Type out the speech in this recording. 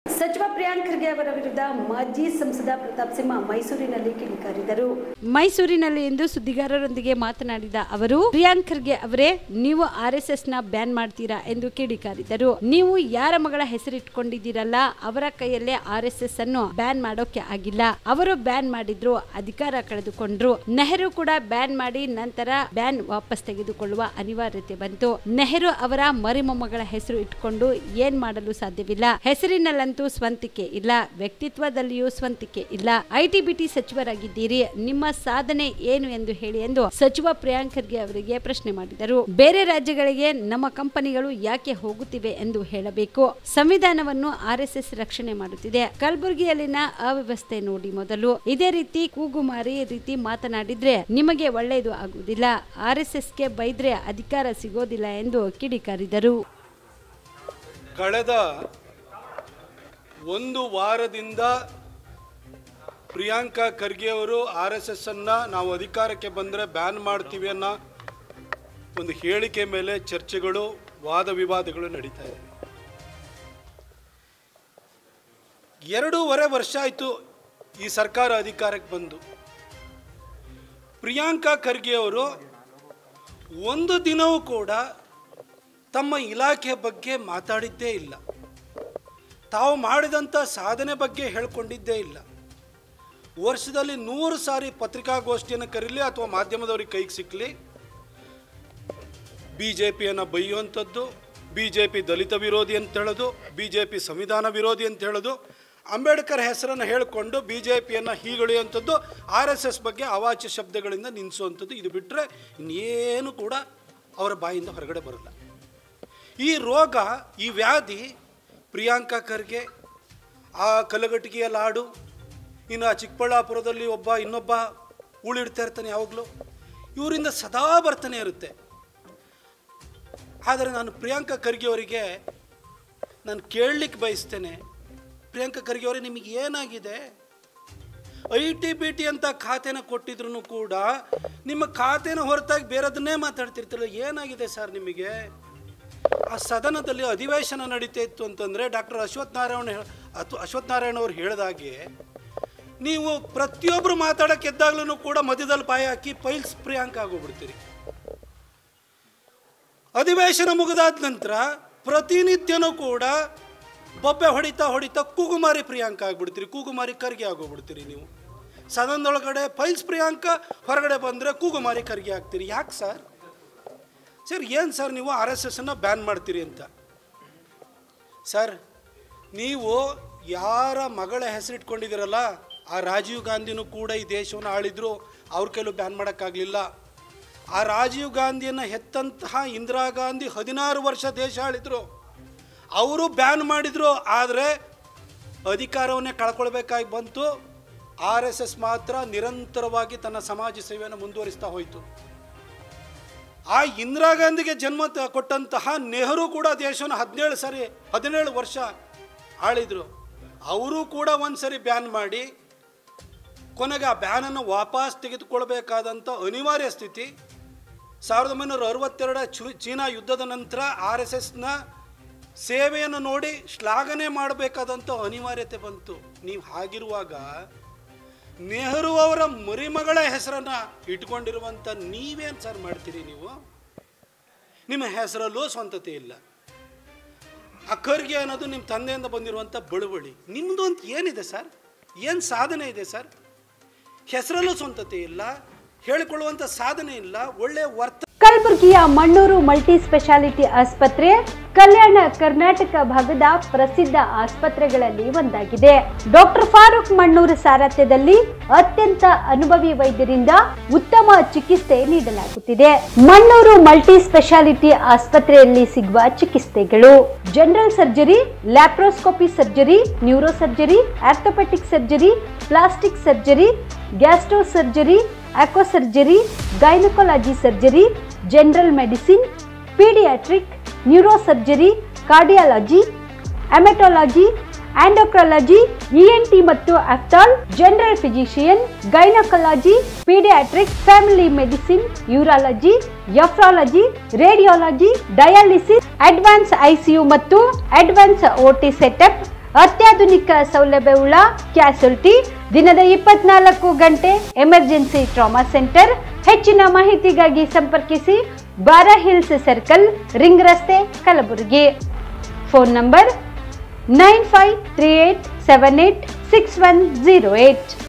ಸಚಿವ ಪ್ರಿಯಾಂಕ್ ಖರ್ಗೆ ಅವರ ವಿರುದ್ಧ ಮಾಜಿ ಸಂಸದ ಪ್ರತಾಪ್ ಸಿಂಹ ಮೈಸೂರಿನಲ್ಲಿ ಕಿಡಿಕಾರಿದರು. ಮೈಸೂರಿನಲ್ಲಿ ಇಂದು ಸುದ್ದಿಗಾರರೊಂದಿಗೆ ಮಾತನಾಡಿದ ಅವರು, ಪ್ರಿಯಾಂಕ್ ಖರ್ಗೆ ಅವರೇ, ನೀವು RSS ನ ಬ್ಯಾನ್ ಮಾಡ್ತೀರಾ ಎಂದು ಕಿಡಿಕಾರಿದರು. ನೀವು ಯಾರ ಮಗಳ ಹೆಸರಿಟ್ಕೊಂಡಿದ್ದೀರಲ್ಲ, ಅವರ ಕೈಯಲ್ಲೇ RSS ಅನ್ನು ಬ್ಯಾನ್ ಮಾಡೋಕೆ ಆಗಿಲ್ಲ. ಅವರು ಬ್ಯಾನ್ ಮಾಡಿದ್ರು, ಅಧಿಕಾರ ಕಳೆದುಕೊಂಡ್ರು. ನೆಹರು ಕೂಡ ಬ್ಯಾನ್ ಮಾಡಿ ನಂತರ ಬ್ಯಾನ್ ವಾಪಸ್ ತೆಗೆದುಕೊಳ್ಳುವ ಅನಿವಾರ್ಯತೆ ಬಂತು. ನೆಹರು ಅವರ ಮರಿಮೊಮ್ಮಗಳ ಹೆಸರು ಇಟ್ಕೊಂಡು ಏನ್ ಮಾಡಲು ಸಾಧ್ಯವಿಲ್ಲ. ಹೆಸರಿನಲ್ಲಂತೂ ಸ್ವಂತಿಕೆ ಇಲ್ಲ, ವ್ಯಕ್ತಿತ್ವದಲ್ಲಿಯೂ ಸ್ವಂತಿಕೆ ಇಲ್ಲ. IT-BT ಸಚಿವರಾಗಿದ್ದೀರಿ, ನಿಮ್ಮ ಸಾಧನೆ ಏನು ಎಂದು ಹೇಳಿ ಎಂದು ಸಚಿವ ಪ್ರಿಯಾಂಕ್ ಖರ್ಗೆ ಅವರಿಗೆ ಪ್ರಶ್ನೆ ಮಾಡಿದರು. ಬೇರೆ ರಾಜ್ಯಗಳಿಗೆ ನಮ್ಮ ಕಂಪನಿಗಳು ಯಾಕೆ ಹೋಗುತ್ತಿವೆ ಎಂದು ಹೇಳಬೇಕು. ಸಂವಿಧಾನವನ್ನು RSS ರಕ್ಷಣೆ ಮಾಡುತ್ತಿದೆ. ಕಲಬುರಗಿಯಲ್ಲಿನ ಅವ್ಯವಸ್ಥೆ ನೋಡಿ ಮೊದಲು. ಇದೇ ರೀತಿ ಕೂಗುಮಾರಿ ರೀತಿ ಮಾತನಾಡಿದ್ರೆ ನಿಮಗೆ ಒಳ್ಳೆಯದು ಆಗುವುದಿಲ್ಲ. RSSಗೆ ಬೈದ್ರೆ ಅಧಿಕಾರ ಸಿಗೋದಿಲ್ಲ ಎಂದು ಕಿಡಿಕಾರಿದರು. ಕಳೆದ ಒಂದು ವಾರದಿಂದ ಪ್ರಿಯಾಂಕಾ ಖರ್ಗೆ ಅವರು RSS ಅನ್ನ ನಾವು ಅಧಿಕಾರಕ್ಕೆ ಬಂದರೆ ಬ್ಯಾನ್ ಮಾಡ್ತೀವಿ ಅನ್ನೋ ಒಂದು ಹೇಳಿಕೆ ಮೇಲೆ ಚರ್ಚೆಗಳು, ವಾದ ವಿವಾದಗಳು ನಡೀತಾ ಇದೆ. 2.5 ವರ್ಷ ಆಯಿತು ಈ ಸರ್ಕಾರ ಅಧಿಕಾರಕ್ಕೆ ಬಂದು. ಪ್ರಿಯಾಂಕಾ ಖರ್ಗೆ ಅವರು ಒಂದು ದಿನವೂ ಕೂಡ ತಮ್ಮ ಇಲಾಖೆ ಬಗ್ಗೆ ಮಾತಾಡಿದ್ದೇ ಇಲ್ಲ. ತಾವು ಮಾಡಿದಂಥ ಸಾಧನೆ ಬಗ್ಗೆ ಹೇಳ್ಕೊಂಡಿದ್ದೇ ಇಲ್ಲ. ವರ್ಷದಲ್ಲಿ 100 ಸಾರಿ ಪತ್ರಿಕಾಗೋಷ್ಠಿಯನ್ನು ಕರೀಲಿ ಅಥವಾ ಮಾಧ್ಯಮದವ್ರಿಗೆ ಕೈಗೆ ಸಿಕ್ಕಲಿ, BJPಯನ್ನು ಬೈಯುವಂಥದ್ದು, BJP ದಲಿತ ವಿರೋಧಿ ಅಂತ ಹೇಳೋದು, BJP ಸಂವಿಧಾನ ವಿರೋಧಿ ಅಂತ ಹೇಳೋದು, ಅಂಬೇಡ್ಕರ್ ಹೆಸರನ್ನು ಹೇಳಿಕೊಂಡು BJPಯನ್ನು ಹೀಗಳೆಯುವಂಥದ್ದು, RSS ಬಗ್ಗೆ ಅವಾಚ್ಯ ಶಬ್ದಗಳಿಂದ ನಿಲ್ಲಿಸುವಂಥದ್ದು. ಇದು ಬಿಟ್ಟರೆ ಇನ್ನೇನು ಕೂಡ ಅವರ ಬಾಯಿಂದ ಹೊರಗಡೆ ಬರಲ್ಲ. ಈ ರೋಗ, ಈ ವ್ಯಾಧಿ ಪ್ರಿಯಾಂಕಾ ಖರ್ಗೆ, ಆ ಕಲಘಟಗಿಯ ಲಾಡು, ಇನ್ನು ಆ ಚಿಕ್ಕಬಳ್ಳಾಪುರದಲ್ಲಿ ಇನ್ನೊಬ್ಬ ಉಳಿಡ್ತಾ ಇರ್ತಾನೆ ಯಾವಾಗಲೂ, ಇವರಿಂದ ಸದಾ ಬರ್ತಾನೆ ಇರುತ್ತೆ. ಆದರೆ ನಾನು ಪ್ರಿಯಾಂಕಾ ಖರ್ಗೆ ಅವರಿಗೆ ನಾನು ಕೇಳಲಿಕ್ಕೆ ಬಯಸ್ತೇನೆ, ಪ್ರಿಯಾಂಕಾ ಖರ್ಗೆ ಅವರೇ, ನಿಮಗೆ ಏನಾಗಿದೆ? IT-BT ಅಂತ ಖಾತೆನ ಕೊಟ್ಟಿದ್ರು ಕೂಡ ನಿಮ್ಮ ಖಾತೆನ ಹೊರತಾಗಿ ಬೇರೆದನ್ನೇ ಮಾತಾಡ್ತಿರ್ತಿರಲ್ಲ, ಏನಾಗಿದೆ ಸರ್ ನಿಮಗೆ? ಆ ಸದನದಲ್ಲಿ ಅಧಿವೇಶನ ನಡೀತಾ ಇತ್ತು ಅಂತಂದರೆ ಡಾಕ್ಟರ್ ಅಶ್ವಥ್ ನಾರಾಯಣ ಅವರು ಹೇಳಿದಾಗೆ ನೀವು ಪ್ರತಿಯೊಬ್ಬರು ಮಾತಾಡೋಕ್ಕೆ ಎದ್ದಾಗ್ಲೂ ಕೂಡ ಮಧ್ಯದಲ್ಲಿ ಪಾಯ ಹಾಕಿ ಪೈಲ್ಸ್ ಪ್ರಿಯಾಂಕ ಆಗೋಗ್ಬಿಡ್ತೀರಿ. ಅಧಿವೇಶನ ಮುಗಿದಾದ ನಂತರ ಪ್ರತಿನಿತ್ಯನೂ ಕೂಡ ಬೊಬ್ಬೆ ಹೊಡಿತಾ ಕೂಗುಮಾರಿ ಪ್ರಿಯಾಂಕ ಆಗ್ಬಿಡ್ತೀರಿ, ಕೂಗುಮಾರಿ ಖರ್ಗೆ ಆಗೋಗ್ಬಿಡ್ತೀರಿ. ನೀವು ಸದನದೊಳಗಡೆ ಪೈಲ್ಸ್ ಪ್ರಿಯಾಂಕ, ಹೊರಗಡೆ ಬಂದರೆ ಕೂಗುಮಾರಿ ಖರ್ಗೆ ಆಗ್ತೀರಿ. ಯಾಕೆ ಸರ್? ಸರ್ ಏನು ಸರ್ ನೀವು RSSನ್ನು ಬ್ಯಾನ್ ಮಾಡ್ತೀರಿ ಅಂತ? ಸರ್, ನೀವು ಯಾರ ಮಗಳ ಹೆಸರಿಟ್ಕೊಂಡಿದ್ದೀರಲ್ಲ, ಆ ರಾಜೀವ್ ಗಾಂಧಿನೂ ಕೂಡ ಈ ದೇಶವನ್ನು ಆಳಿದ್ರು, ಅವ್ರ ಕೈಲೂ ಬ್ಯಾನ್ ಮಾಡೋಕ್ಕಾಗಲಿಲ್ಲ. ಆ ರಾಜೀವ್ ಗಾಂಧಿಯನ್ನು ಹೆತ್ತಂತಹ ಇಂದಿರಾ ಗಾಂಧಿ 16 ವರ್ಷ ದೇಶ ಆಳಿದ್ರು, ಅವರು ಬ್ಯಾನ್ ಮಾಡಿದರು. ಆದರೆ ಅಧಿಕಾರವನ್ನೇ ಕಳ್ಕೊಳ್ಬೇಕಾಗಿ ಬಂತು. RSS ಮಾತ್ರ ನಿರಂತರವಾಗಿ ತನ್ನ ಸಮಾಜ ಸೇವೆಯನ್ನು ಮುಂದುವರಿಸ್ತಾ ಹೋಯಿತು. ಆ ಇಂದಿರಾ ಗಾಂಧಿಗೆ ಜನ್ಮ ಕೊಟ್ಟಂತಹ ನೆಹರು ಕೂಡ ದೇಶವನ್ನು 17 ವರ್ಷ ಆಳಿದರು. ಅವರು ಕೂಡ ಒಂದು ಸರಿ ಬ್ಯಾನ್ ಮಾಡಿ ಕೊನೆಗೆ ಆ ಬ್ಯಾನನ್ನು ವಾಪಸ್ ತೆಗೆದುಕೊಳ್ಬೇಕಾದಂಥ ಅನಿವಾರ್ಯ ಸ್ಥಿತಿ. 1962 ಚೀನಾ ಯುದ್ಧದ ನಂತರ RSSನ ಸೇವೆಯನ್ನು ನೋಡಿ ಶ್ಲಾಘನೆ ಮಾಡಬೇಕಾದಂಥ ಅನಿವಾರ್ಯತೆ ಬಂತು. ನೀವು ಹಾಗಿರುವಾಗ ನೆಹರು ಅವರ ಮರಿಮಗಳ ಹೆಸರನ್ನು ಇಟ್ಕೊಂಡಿರುವಂಥ ನೀವೇನು ಸರ್ ಮಾಡ್ತೀರಿ? ನಿಮ್ಮ ಹೆಸರಲ್ಲೂ ಸ್ವಂತತೆ ಇಲ್ಲ. ಆ ಖರ್ಗೆ ಅನ್ನೋದು ನಿಮ್ಮ ತಂದೆಯಿಂದ ಬಂದಿರುವಂಥ ಬಳುವಳಿ. ನಿಮ್ಮದು ಅಂತ ಏನಿದೆ ಸರ್? ಏನು ಸಾಧನೆ ಇದೆ ಸರ್? ಹೆಸರಲ್ಲೂ ಸ್ವಂತತೆ ಇಲ್ಲ, ಹೇಳಿಕೊಳ್ಳುವಂಥ ಸಾಧನೆ ಇಲ್ಲ, ಒಳ್ಳೆಯ ಕಲಬುರಗಿಯ ಮಣ್ಣೂರು ಮಲ್ಟಿ ಸ್ಪೆಷಾಲಿಟಿ ಆಸ್ಪತ್ರೆ ಕಲ್ಯಾಣ ಕರ್ನಾಟಕ ಭಾಗದ ಪ್ರಸಿದ್ಧ ಆಸ್ಪತ್ರೆಗಳಲ್ಲಿ ಒಂದಾಗಿದೆ. ಡಾಕ್ಟರ್ ಫಾರೂಕ್ ಮಣ್ಣೂರು ಸಾರಥ್ಯದಲ್ಲಿ ಅತ್ಯಂತ ಅನುಭವಿ ವೈದ್ಯರಿಂದ ಉತ್ತಮ ಚಿಕಿತ್ಸೆ ನೀಡಲಾಗುತ್ತಿದೆ. ಮಣ್ಣೂರು ಮಲ್ಟಿ ಸ್ಪೆಷಾಲಿಟಿ ಆಸ್ಪತ್ರೆಯಲ್ಲಿ ಸಿಗುವ ಚಿಕಿತ್ಸೆಗಳು: general surgery, laparoscopy surgery, neuro surgery, orthopaedic surgery, plastic surgery, gastro surgery, aqua surgery, gynaecology surgery, general medicine, paediatric, neuro surgery, cardiology, haematology, endocrinology, ENT ಮತ್ತು ophthal, general physician, gynaecology, paediatric, family medicine, urology, nephrology, radiology, dialysis, advance ICU ಮತ್ತು advance OT setup, ಅತ್ಯಾಧುನಿಕ ಸೌಲಭ್ಯವುಳ್ಳ ಕ್ಯಾಸುಲಿಟಿ, ದಿನದ 24 ಗಂಟೆ emergency trauma centre. ಹೆಚ್ಚಿನ ಮಾಹಿತಿಗಾಗಿ ಸಂಪರ್ಕಿಸಿ ಬಾರಾ hills circle, ring ರಸ್ತೆ, ಕಲಬುರಗಿ. Phone number 9538786108.